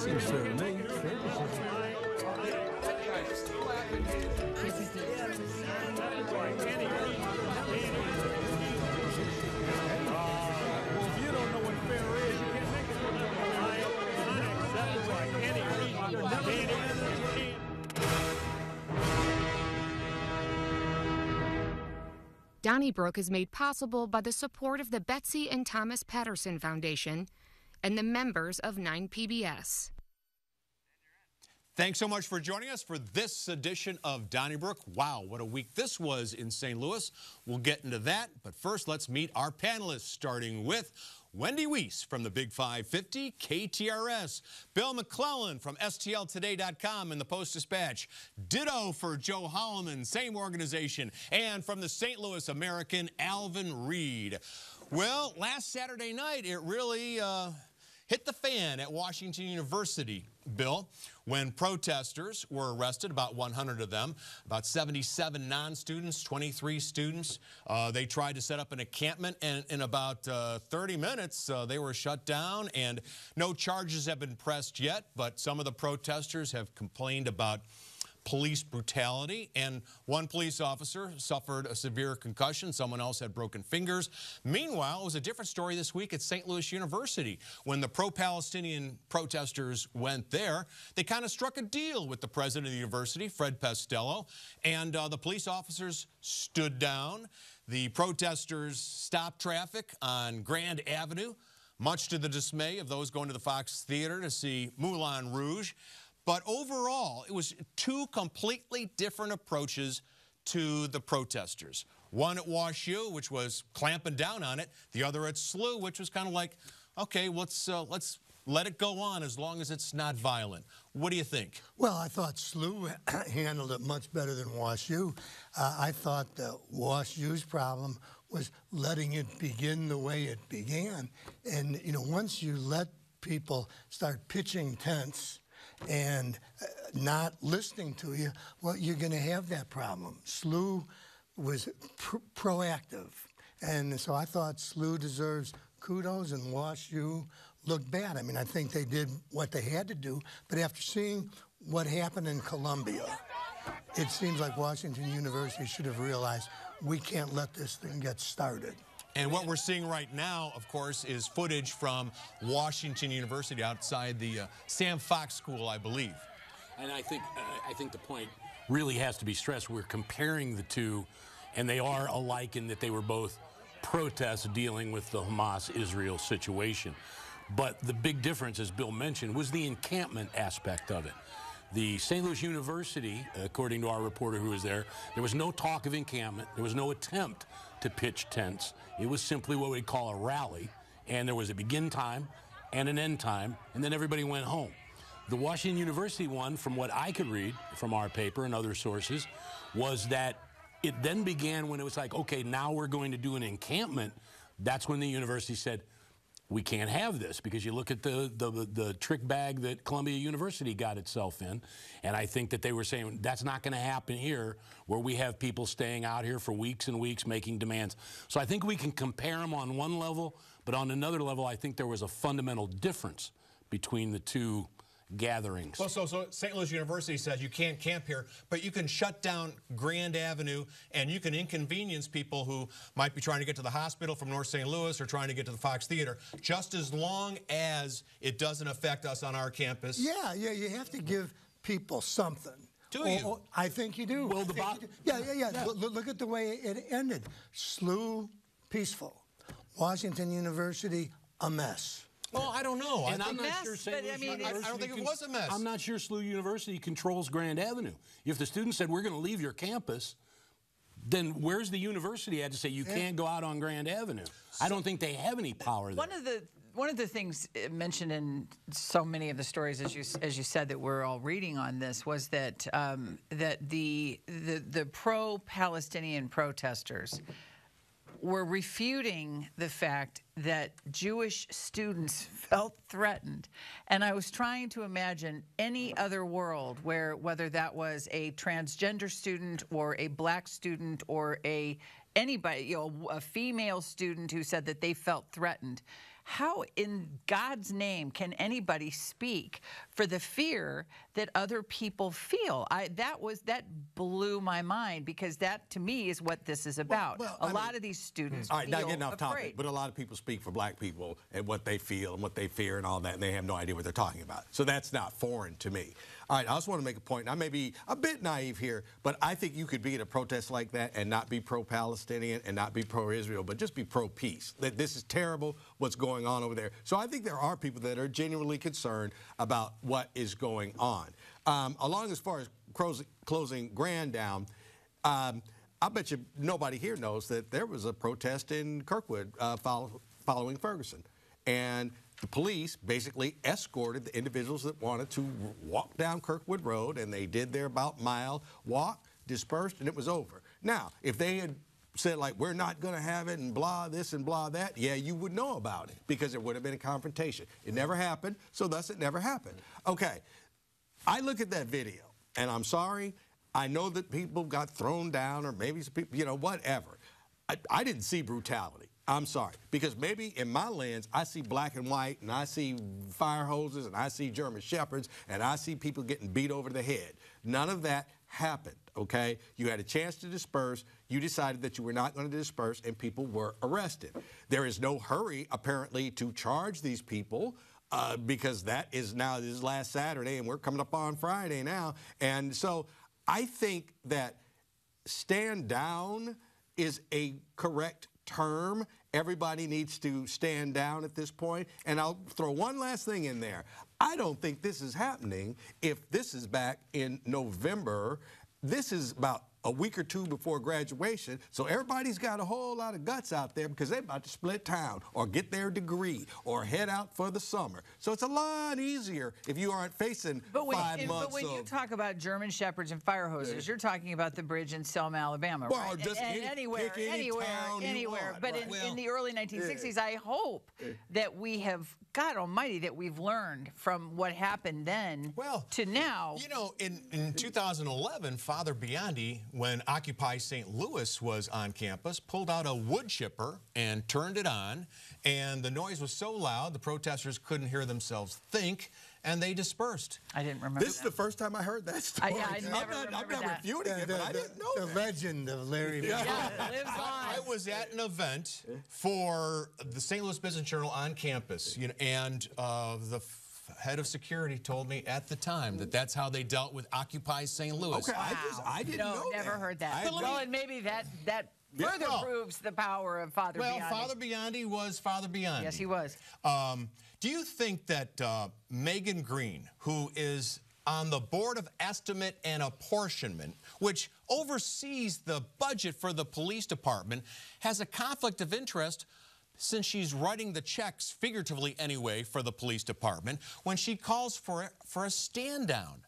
Seems fair to me. Well, if you don't know what fair is, you can't make it look unacceptable by any reason. Donnybrook is made possible by the support of the Betsy and Thomas Patterson Foundation and the members of 9PBS. Thanks so much for joining us for this edition of Donnybrook. Wow, what a week this was in St. Louis. We'll get into that, but first let's meet our panelists, starting with Wendy Wiese from the Big 550 KTRS, Bill McClellan from STLtoday.com and the Post-Dispatch, ditto for Joe Holleman, same organization, and from the St. Louis American, Alvin Reid. Well, last Saturday night, it really hit the fan at Washington University, Bill, when protesters were arrested, about 100 of them, about 77 non-students, 23 students. They tried to set up an encampment, and in about 30 minutes, they were shut down, and no charges have been pressed yet, but some of the protesters have complained about police brutality, and one police officer suffered a severe concussion. Someone else had broken fingers. Meanwhile, it was a different story this week at St. Louis University. When the pro-Palestinian protesters went there, they kind of struck a deal with the president of the university, Fred Pestello, and the police officers stood down. The protesters stopped traffic on Grand Avenue, much to the dismay of those going to the Fox Theater to see Moulin Rouge. But overall, it was two completely different approaches to the protesters. One at WashU, which was clamping down on it. The other at SLU, which was kind of like, okay, let's let it go on as long as it's not violent. What do you think? Well, I thought SLU handled it much better than WashU. I thought that WashU's problem was letting it begin the way it began. And, you know, once you let people start pitching tents and not listening to you, well, you're going to have that problem. SLU was proactive, and so I thought SLU deserves kudos and WashU looked bad. I mean, I think they did what they had to do, but after seeing what happened in Columbia, it seems like Washington University should have realized we can't let this thing get started. And what we're seeing right now, of course, is footage from Washington University outside the Sam Fox School, I believe. And I think the point really has to be stressed. We're comparing the two, and they are alike in that they were both protests dealing with the Hamas-Israel situation. But the big difference, as Bill mentioned, was the encampment aspect of it. The St. Louis University, according to our reporter who was there was no talk of encampment. There was no attempt to pitch tents. It was simply what we'd call a rally, and there was a begin time and an end time, and then everybody went home. The Washington University one, from what I could read from our paper and other sources, was that it then began when it was like, okay, now we're going to do an encampment. That's when the university said, we can't have this, because you look at the trick bag that Columbia University got itself in, and I think that they were saying that's not going to happen here, where we have people staying out here for weeks and weeks making demands. So I think we can compare them on one level, but on another level, I think there was a fundamental difference between the two gatherings. Well, so St. Louis University says you can't camp here, but you can shut down Grand Avenue and you can inconvenience people who might be trying to get to the hospital from North St. Louis or trying to get to the Fox Theater, just as long as it doesn't affect us on our campus. Yeah, you have to give people something. Do you? I think you do. Well, yeah. Look at the way it ended. SLU, peaceful. Washington University, a mess. Well, I don't know. And I'm not sure St. Louis University. I don't think it was a mess. I'm not sure SLU University controls Grand Avenue. If the students said, we're going to leave your campus, then where's the university had to say you can't go out on Grand Avenue? I don't think they have any power there. One of the things mentioned in so many of the stories, as you said, that we're all reading on this, was that that the pro-Palestinian protesters were refuting the fact that Jewish students felt threatened. And I was trying to imagine any other world where, whether that was a transgender student or a black student or anybody, a female student who said that they felt threatened, how in God's name can anybody speak for the fear that other people feel? That blew my mind, because that to me is what this is about. A lot of these students all right, feel not getting off afraid. topic, but a lot of people speak for black people and what they feel and what they fear and all that, and they have no idea what they're talking about. So that's not foreign to me. All right, I also want to make a point. I may be a bit naive here, but I think you could be at a protest like that and not be pro-Palestinian and not be pro-Israel, but just be pro-peace. That this is terrible, what's going on over there. So I think there are people that are genuinely concerned about what is going on. Along as far as closing Grand down, I bet you nobody here knows that there was a protest in Kirkwood following Ferguson. And the police basically escorted the individuals that wanted to walk down Kirkwood Road, and they did their about mile walk, dispersed, and it was over. Now, if they had said, like, we're not going to have it and blah this and blah that, yeah, you would know about it because there would have been a confrontation. It never happened, so thus it never happened. Okay, I look at that video, and I'm sorry, I know that people got thrown down, or maybe some people, you know, whatever. I didn't see brutality. I'm sorry, because maybe in my lens, I see black and white, and I see fire hoses, and I see German shepherds, and I see people getting beat over the head. None of that happened, okay? You had a chance to disperse. You decided that you were not going to disperse, and people were arrested. There is no hurry, apparently, to charge these people, because that is now, this is last Saturday, and we're coming up on Friday now. And so I think that stand down is a correct term. Everybody needs to stand down at this point. And I'll throw one last thing in there. I don't think this is happening if this is back in November. This is about a week or two before graduation, so everybody's got a whole lot of guts out there because they're about to split town or get their degree or head out for the summer. So it's a lot easier if you aren't facing 5 months. But when you talk about German shepherds and fire hoses, you're talking about the bridge in Selma, Alabama, well, right? Just anywhere. But in the early 1960s, I hope that we have, God almighty, that we've learned from what happened then to now. You know, in 2011, Father Biondi, when Occupy St. Louis was on campus, pulled out a wood chipper and turned it on, and the noise was so loud the protesters couldn't hear themselves think, and they dispersed. I didn't remember This is the first time I heard that story. I never remember I'm not refuting it, but I didn't know the legend of Larry. Yeah, it lives on. I was at an event for the St. Louis Business Journal on campus, you know, and the head of security told me at the time that that's how they dealt with Occupy St. Louis. Okay, I didn't know that. Never heard that. Well, and maybe that further proves the power of Father Biondi. Well, Father Biondi was Father Biondi. Yes, he was. Do you think that Megan Green, who is on the Board of Estimate and Apportionment, which oversees the budget for the police department, has a conflict of interest since she's writing the checks, figuratively anyway, for the police department, when she calls for a stand down?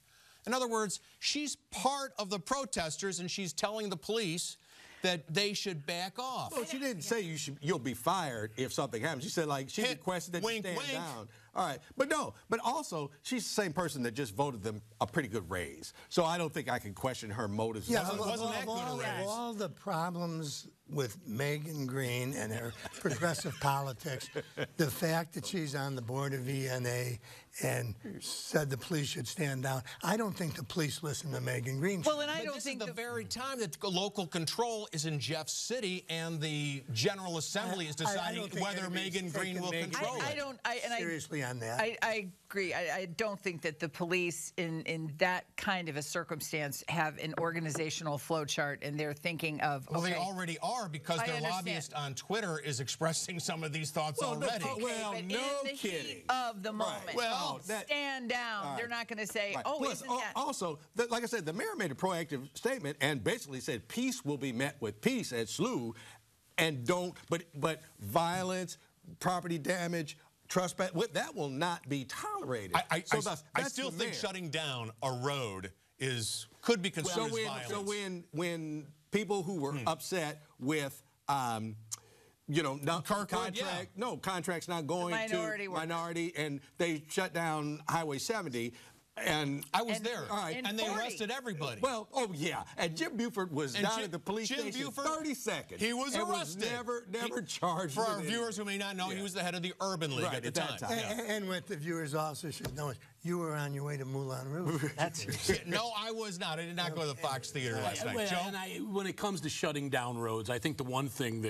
In other words, she's part of the protesters, and she's telling the police that they should back off. Well, she didn't say you'll be fired if something happens. She said, like, she requested that wink, you stand wink. down. All right, but no, but also she's the same person that just voted them a pretty good raise. So I don't think I can question her motives. Yeah, wasn't that good a raise? Of all the problems with Megan Green and her progressive politics, the fact that she's on the board of VNA and said the police should stand down, I don't think the police listen to Megan Green. Well, and I But don't this think is the very time that local control is in Jeff City, and the General Assembly is deciding whether Megan Green will control it. Seriously on that. I agree. I don't think that the police in that kind of a circumstance have an organizational flow chart, and they're thinking of, Well, they already are, because their lobbyist on Twitter is expressing some of these thoughts already. Well, but no in the kidding. heat of the moment, Well, stand down. They're not going to say, Right. oh, Plus, isn't that... Also, like I said, the mayor made a proactive statement and basically said peace will be met with peace at SLU, and but violence, property damage, trespass, that will not be tolerated. I still think shutting down a road could be construed as violence. So when people who were upset with contracts not going to minority, and they shut down Highway 70, And I was there, all right, and they 40. arrested everybody. well, oh yeah, and Jim Buford was down at the police Jim station Buford, 30 seconds. He was and arrested. Was never charged. For our with viewers who may not know, he was the head of the Urban League Right, at the at that time. time. Yeah. And what the viewers also should know is you were on your way to Moulin Rouge. No, I was not. I did not go to the Fox Theater last night. Joe? And when it comes to shutting down roads, I think the one thing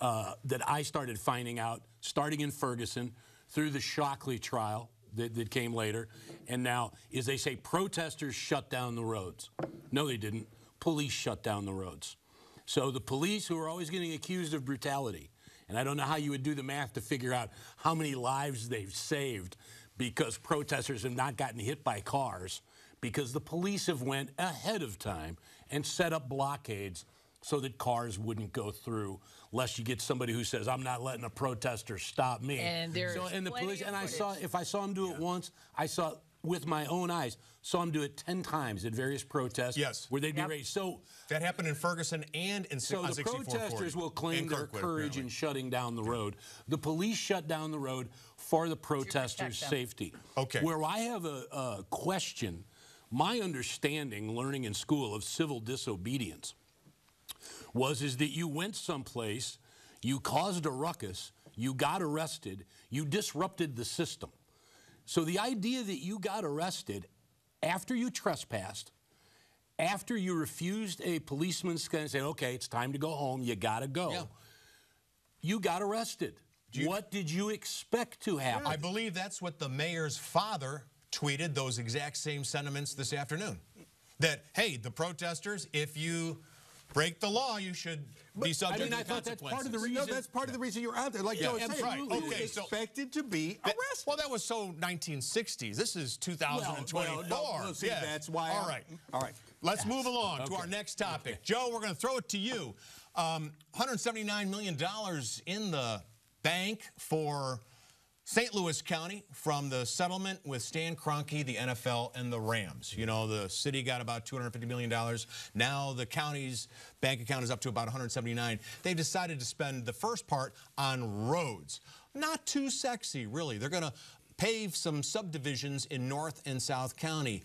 that I started finding out, starting in Ferguson, through the Shockley trial that came later, and now is they say protesters shut down the roads. No, they didn't. Police shut down the roads. So the police, who are always getting accused of brutality, and I don't know how you would do the math to figure out how many lives they've saved because protesters have not gotten hit by cars, because the police have went ahead of time and set up blockades so that cars wouldn't go through, lest you get somebody who says, I'm not letting a protester stop me. And there's and the police, and I footage. saw, if I saw him do it once, I saw with my own eyes, saw him do it 10 times at various protests. Yes. Where they'd be raised. So That happened in Ferguson and in so the 6440. protesters will claim And their Kirkwood, courage apparently. in shutting down the road. The police shut down the road for the protesters' them. safety. Okay. Where I have a question, my understanding, learning in school, of civil disobedience is that you went someplace, you caused a ruckus, you got arrested, you disrupted the system. So the idea that you got arrested after you trespassed, after you refused a policeman's scan and said, okay, it's time to go home, you gotta go. Yeah. You got arrested. What did you expect to happen? I believe that's what the mayor's father tweeted, those exact same sentiments this afternoon. That, hey, the protesters, if you break the law, you should be subject to I thought that's consequences. part of the reason. No, that's part of the reason you're out there. Like Joe was saying, right. you Okay, so- expected to be arrested. Well, that was so 1960s. This is 2024. Well, see, Yes. that's why. All right. All right. Let's move along to our next topic. Joe, we're going to throw it to you. $179 million in the bank for St. Louis County from the settlement with Stan Kroenke, the NFL, and the Rams. You know, the city got about $250 million. Now the county's bank account is up to about $179. They've decided to spend the first part on roads. Not too sexy, really. They're going to pave some subdivisions in North and South County.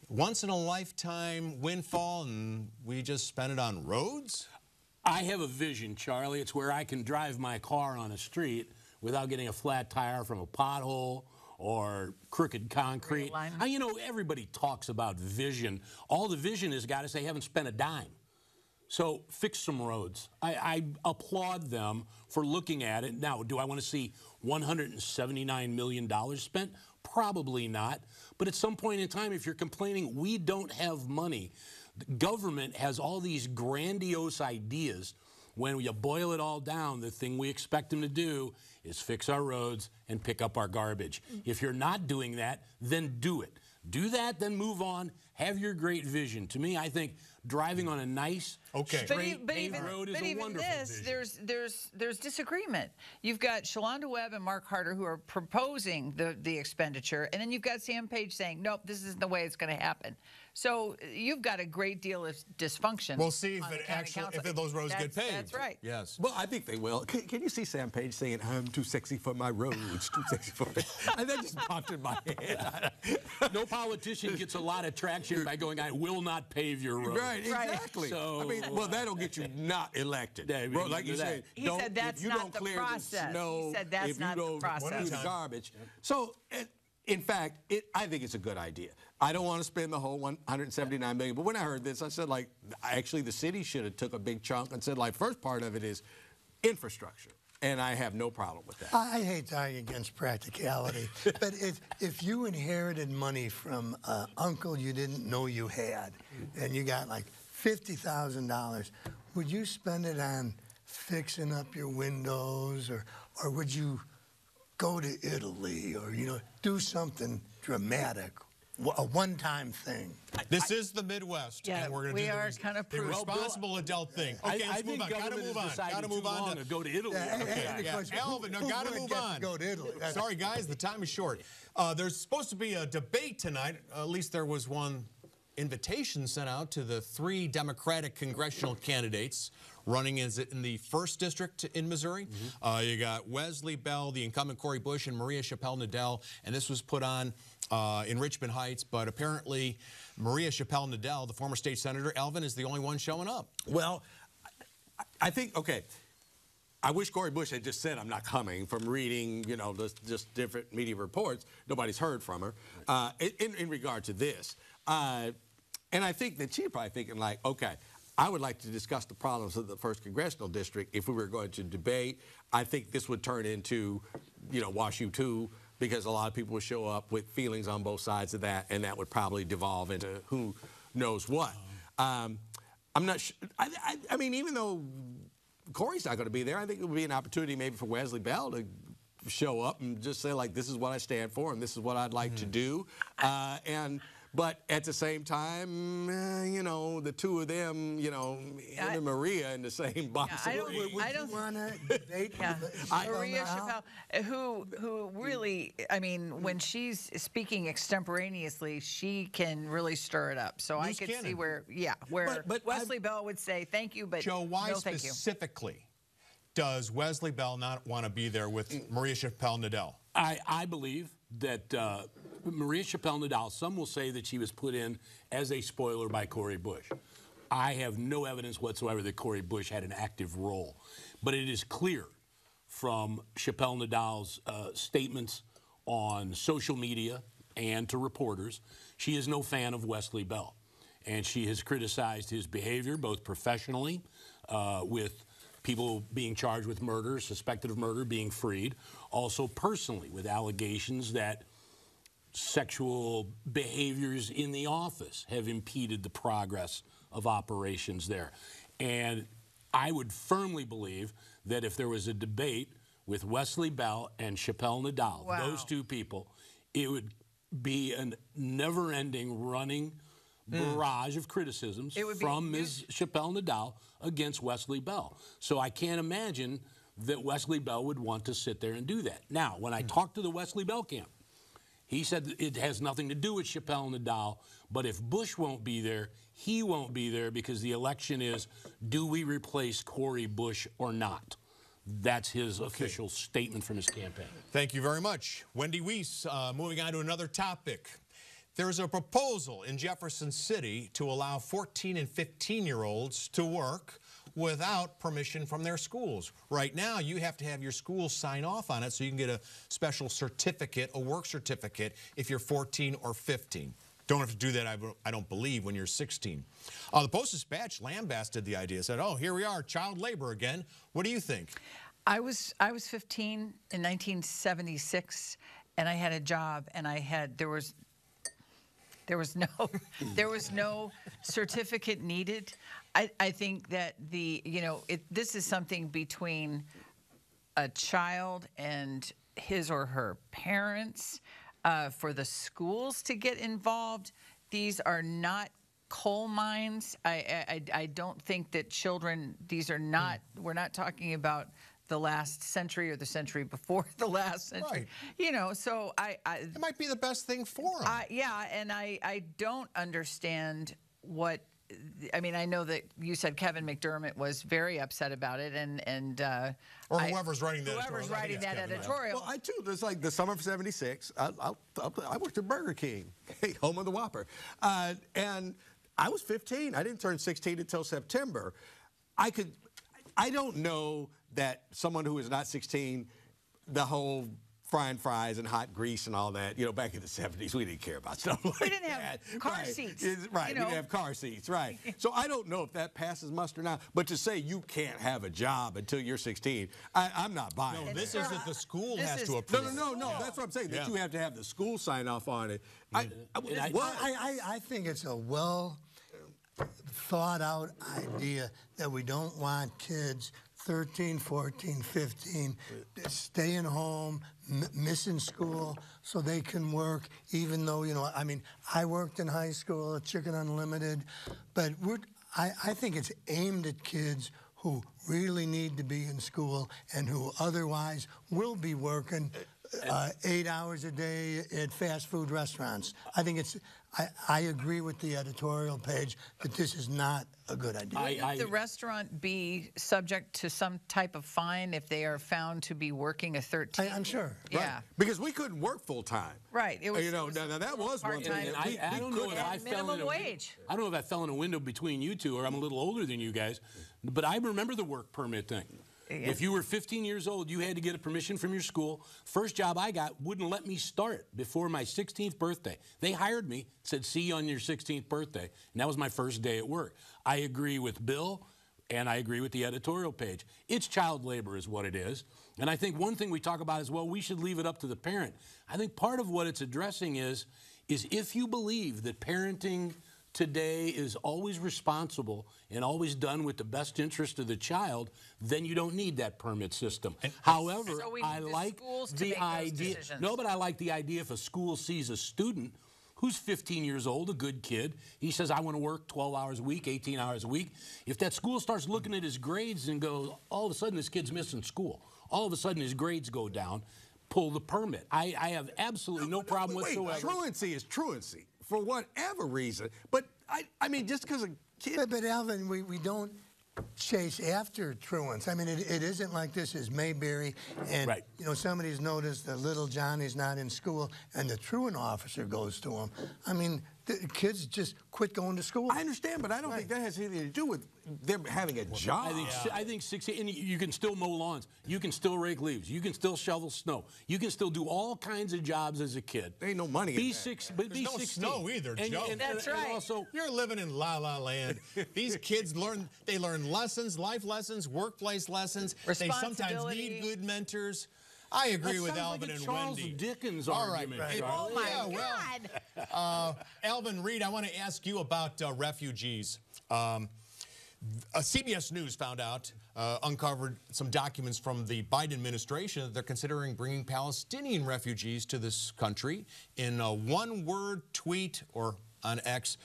Once in a lifetime windfall, and we just spent it on roads? I have a vision, Charlie. It's where I can drive my car on a street without getting a flat tire from a pothole or crooked concrete. You know, everybody talks about vision. All the vision has got is they haven't spent a dime. So fix some roads. I applaud them for looking at it. Now, do I want to see $179 million spent? Probably not. But at some point in time, if you're complaining we don't have money, the government has all these grandiose ideas. When you boil it all down, the thing we expect them to do is fix our roads and pick up our garbage. If you're not doing that, then do it. Do that, then move on. Have your great vision. To me, I think driving on a nice, straight paved road is a wonderful vision. There's disagreement. You've got Shalonda Webb and Mark Harder who are proposing the expenditure, and then you've got Sam Page saying, nope, this isn't the way it's going to happen. So you've got a great deal of dysfunction. We'll see if those roads get paved. That's right. Yes. Well, I think they will. Can you see Sam Page saying, I'm too sexy for my roads, too sexy for me? And that just popped in my head. No politician gets a lot of traction by going, I will not pave your road. Right, exactly. So, I mean, well, that'll get you not elected. Yeah, Bro, like you said, He said that's if you not don't the clear process. the snow, He said that's if not you the don't process. do the garbage. So, in fact, I think it's a good idea. I don't want to spend the whole $179 million. But when I heard this, I said, like, actually, the city should have took a big chunk and said, like, first part of it is infrastructure. And I have no problem with that. I hate to argue against practicality, but if you inherited money from an uncle you didn't know you had, and you got like $50,000, would you spend it on fixing up your windows, or would you go to Italy, or do something dramatic, a one-time thing? This is the Midwest, Yeah, and we're going we to do are the kind of responsible adult thing. Okay, I let's move think on. Gotta government move has on. decided Gotta move too long on to go to Italy. Alvin, no, gotta move on. Go to Italy. Sorry, guys, the time is short. There's supposed to be a debate tonight. At least there was one invitation sent out to the 3 Democratic congressional candidates running in the 1st District in Missouri. You got Wesley Bell, the incumbent Cori Bush, and Maria Chappelle Nadell. And this was put on in Richmond Heights, but apparently Maria Chappelle-Nadal, the former state senator, Alvin, is the only one showing up. Well, I think, okay, I wish Cori Bush had just said, I'm not coming, from reading, you know, just different media reports. Nobody's heard from her in regard to this. And I think that she's probably thinking like, okay, I would like to discuss the problems of the 1st Congressional District. If we were going to debate, I think this would turn into, you know, Wash U 2, because a lot of people would show up with feelings on both sides of that, and that would probably devolve into who knows what. I'm not sure. I mean, even though Cori's not going to be there, I think it would be an opportunity maybe for Wesley Bell to show up and just say, like, this is what I stand for and this is what I'd like to do. But at the same time, you know, the two of them, you know, him and Maria in the same box. I don't want to debate Maria Chappelle, who really, I mean, when she's speaking extemporaneously, she can really stir it up. So I could see where, but Wesley Bell would say thank you, but Joe, why no, thank specifically does Wesley Bell not want to be there with Maria Chappelle-Nadal? I believe that Maria Chappelle-Nadal, some will say that she was put in as a spoiler by Cori Bush. I have no evidence whatsoever that Cori Bush had an active role. But it is clear from Chappelle-Nadal's statements on social media and to reporters, she is no fan of Wesley Bell. And she has criticized his behavior, both professionally, with people being charged with murder, suspected of murder, being freed, also personally with allegations that sexual behaviors in the office have impeded the progress of operations there. And I would firmly believe that if there was a debate with Wesley Bell and Chappelle-Nadal, those two people, it would be a never-ending running barrage of criticisms from Ms. Chappelle-Nadal against Wesley Bell. So I can't imagine that Wesley Bell would want to sit there and do that. Now, when I talked to the Wesley Bell camp, he said it has nothing to do with Chappelle-Nadal, but if Bush won't be there, he won't be there because the election is, do we replace Cori Bush or not? That's his official statement from his campaign. Thank you very much. Wendy Wiese, moving on to another topic. There's a proposal in Jefferson City to allow 14 and 15-year-olds to work without permission from their schools. Right now, you have to have your school sign off on it so you can get a special certificate, a work certificate, if you're 14 or 15. Don't have to do that, I don't believe, when you're 16. The Post-Dispatch lambasted the idea, said, oh, here we are, child labor again. What do you think? I was 15 in 1976, and I had a job, and there was no certificate needed. I think that this is something between a child and his or her parents, for the schools to get involved. These are not coal mines. I don't think that children, these are not, we're not talking about the last century or the century before the last century. Right. So it might be the best thing for them. Yeah, and I don't understand what, I mean, I know that you said Kevin McDermott was very upset about it, or whoever's writing that whoever's writing that editorial. Well, I too. It's like the summer of '76. I worked at Burger King, home of the Whopper, and I was 15. I didn't turn 16 until September. I don't know that someone who is not 16, the whole frying fries and hot grease and all that, back in the 70s, we didn't care about stuff like that. We didn't have car seats. Right, we didn't have car seats, right. So I don't know if that passes muster now, but to say you can't have a job until you're 16, I'm not buying it. This is that the school has to approve. No, that's what I'm saying, that you have to have the school sign off on it. I think it's a thought out idea that we don't want kids 13, 14, 15 staying home, missing school so they can work, even though, I mean, I worked in high school at Chicken Unlimited, but I think it's aimed at kids who really need to be in school and who otherwise will be working 8 hours a day at fast food restaurants. I think it's. I agree with the editorial page that this is not a good idea. Would the restaurant be subject to some type of fine if they are found to be working a 13? I'm sure. Yeah. Right. Because we couldn't work full time. Right. It was, now that was one thing. part-time. I don't know if I fell in minimum wage. I don't know if I fell in a window between you two, or I'm a little older than you guys, but I remember the work permit thing. If you were 15 years old, you had to get a permission from your school. First job I got wouldn't let me start before my 16th birthday. They hired me, said, see you on your 16th birthday. And that was my first day at work. I agree with Bill, and I agree with the editorial page. It's child labor is what it is. And I think one thing we talk about is, well, we should leave it up to the parent. I think part of what it's addressing is if you believe that parenting today is always responsible and always done with the best interest of the child, then you don't need that permit system. However, So we I need the like schools to the make those idea. decisions. No, but I like the idea if a school sees a student who's 15 years old, a good kid, he says, I want to work 12 hours a week, 18 hours a week. If that school starts looking at his grades and goes, all of a sudden this kid's missing school, all of a sudden his grades go down, pull the permit. I have absolutely no problem whatsoever. Truancy is truancy for whatever reason. But I mean, just because a kid. But Alvin, we don't chase after truants. I mean, it isn't like this is Mayberry, and Right. you know somebody's noticed that little Johnny's not in school, and the truant officer goes to him. I mean, the kids just quit going to school. I understand, but I don't think that has anything to do with them having a job. I think 16, and you can still mow lawns. You can still rake leaves. You can still shovel snow. You can still do all kinds of jobs as a kid. There ain't no money in that. There's be no 16. snow either, Joe. That's right. Also, You're living in la-la land. These kids learn lessons, life lessons, workplace lessons. They sometimes Responsibility. need good mentors. I agree with Alvin like a and Charles Wendy. Dickens All right, argument. right. Charlie. Oh, my Yeah, God. Alvin, Reid, I want to ask you about refugees. CBS News found out, uncovered some documents from the Biden administration that they're considering bringing Palestinian refugees to this country. In a one-word tweet, or on X,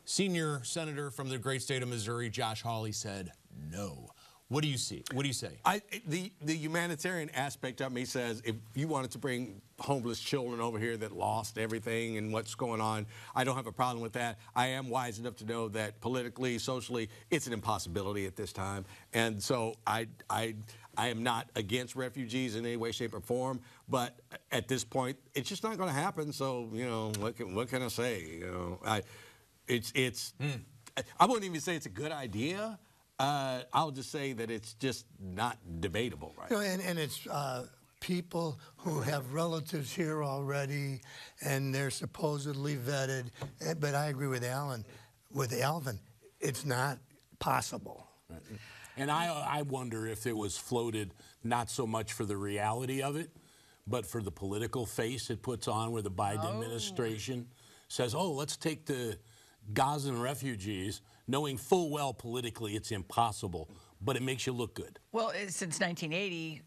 senior senator from the great state of Missouri, Josh Hawley, said no. What do you see? What do you say? The humanitarian aspect of me says if you wanted to bring homeless children over here that lost everything and what's going on, I don't have a problem with that. I am wise enough to know that politically, socially, it's an impossibility at this time. And so I am not against refugees in any way, shape, or form. But at this point, it's just not going to happen. So, you know, what can I say? You know, I wouldn't even say it's a good idea. I'll just say that it's just not debatable, right? You know, and it's people who have relatives here already, and they're supposedly vetted. But I agree with Alvin. It's not possible. Right. And I wonder if it was floated not so much for the reality of it, but for the political face it puts on, where the Biden administration says, oh, let's take the Gazan refugees, knowing full well politically it's impossible, but it makes you look good. Well, since 1980,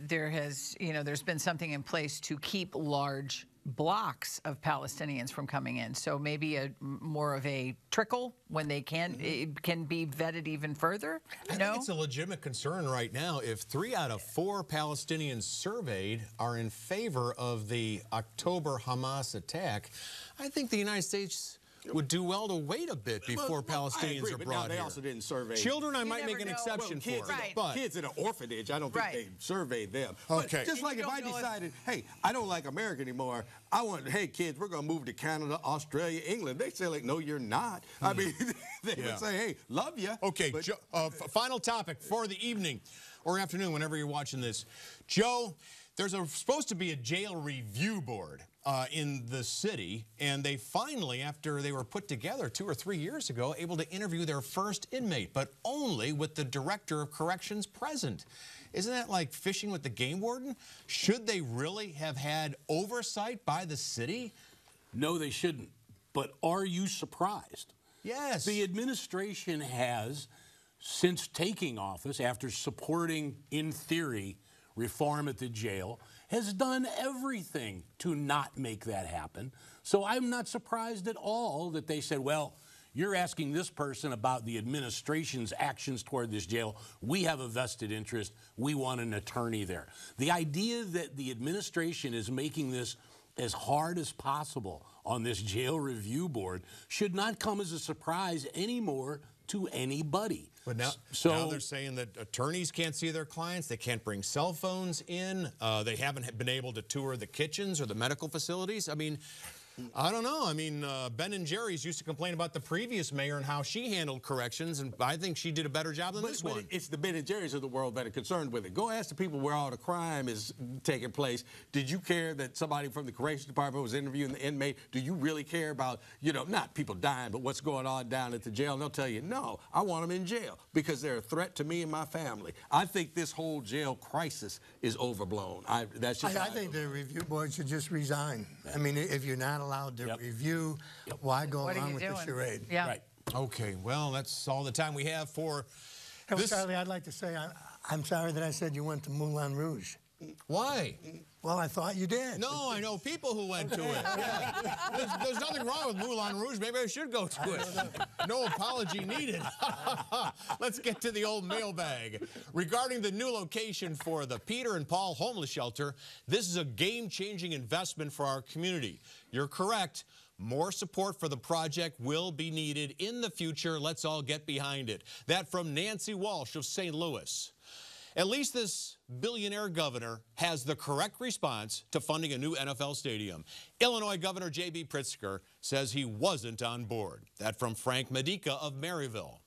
there's been something in place to keep large blocks of Palestinians from coming in. So maybe more of a trickle when they it can be vetted even further. I think it's a legitimate concern right now. If 3 out of 4 Palestinians surveyed are in favor of the October Hamas attack, I think the United States would do well to wait a bit before Palestinians are brought they here. also didn't survey Children, I might never make an know. exception kids, for. Right. But kids in an orphanage, I don't think they surveyed them. Okay. But just like if I decided, hey, I don't like America anymore, hey, kids, we're going to move to Canada, Australia, England. They say, like, no, you're not. I mean, they would say, hey, love you. Okay, Joe, final topic for the evening or afternoon, whenever you're watching this. Joe, there's supposed to be a jail review board in the city, and they finally, after they were put together 2 or 3 years ago, able to interview their first inmate, but only with the director of corrections present. Isn't that like fishing with the game warden? Should they really have had oversight by the city? No, they shouldn't. But are you surprised? Yes. The administration has, since taking office, after supporting, in theory, reform at the jail, has done everything to not make that happen. So I'm not surprised at all that they said, well, You're asking this person about the administration's actions toward this jail. We have a vested interest. We want an attorney there. The idea that the administration is making this as hard as possible on this jail review board should not come as a surprise anymore to anybody. But now they're saying that attorneys can't see their clients. They can't bring cell phones in. They haven't been able to tour the kitchens or the medical facilities. I mean, I don't know. I mean, Ben and Jerry's used to complain about the previous mayor and how she handled corrections, and I think she did a better job than this one. It's the Ben and Jerry's of the world that are concerned with it. Go ask the people where all the crime is taking place. Did you care that somebody from the corrections department was interviewing the inmate? Do you really care about, you know, not people dying, but what's going on down at the jail? And they'll tell you, no, I want them in jail because they're a threat to me and my family. I think this whole jail crisis is overblown. I think the review board should just resign. I mean, if you're not allowed to review, why go along with the charade? Yeah. Right. Okay, well, that's all the time we have for this. Charlie, I'd like to say I'm sorry that I said you went to Moulin Rouge. Why? Well, I thought you did. No, I know people who went to it. Yeah. There's nothing wrong with Moulin Rouge. Maybe I should go to it. No apology needed. Let's get to the old mailbag. Regarding the new location for the Peter and Paul homeless shelter, this is a game-changing investment for our community. You're correct. More support for the project will be needed in the future. Let's all get behind it. That from Nancy Walsh of St. Louis. At least this billionaire governor has the correct response to funding a new NFL stadium. Illinois Governor J.B. Pritzker says he wasn't on board. That from Frank Medica of Maryville.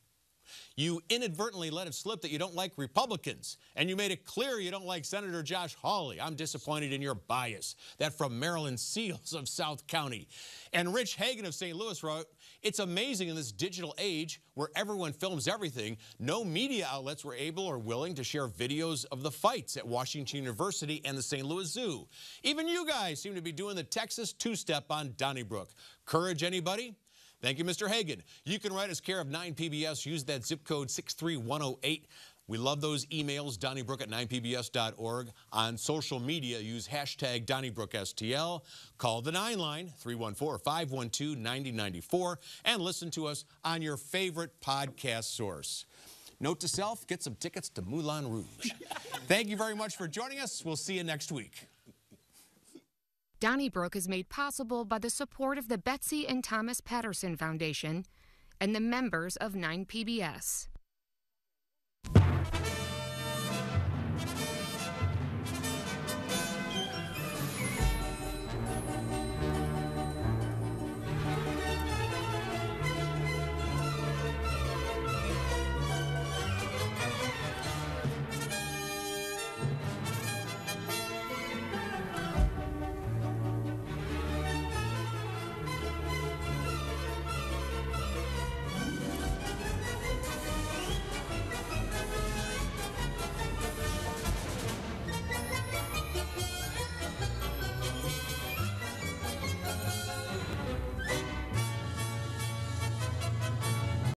You inadvertently let it slip that you don't like Republicans, and you made it clear you don't like Senator Josh Hawley. I'm disappointed in your bias. That from Marilyn Seals of South County. And Rich Hagan of St. Louis wrote, it's amazing in this digital age where everyone films everything, no media outlets were able or willing to share videos of the fights at Washington University and the St. Louis Zoo. Even you guys seem to be doing the Texas two-step on Donnybrook. Courage, anybody? Thank you, Mr. Hagan. You can write us care of 9PBS. Use that zip code 63108. We love those emails, Donnybrook at 9pbs.org. On social media, use hashtag DonnybrookSTL. Call the 9 line, 314-512-9094, and listen to us on your favorite podcast source. Note to self, get some tickets to Moulin Rouge. Thank you very much for joining us. We'll see you next week. Donnybrook is made possible by the support of the Betsy and Thomas Patterson Foundation and the members of 9PBS.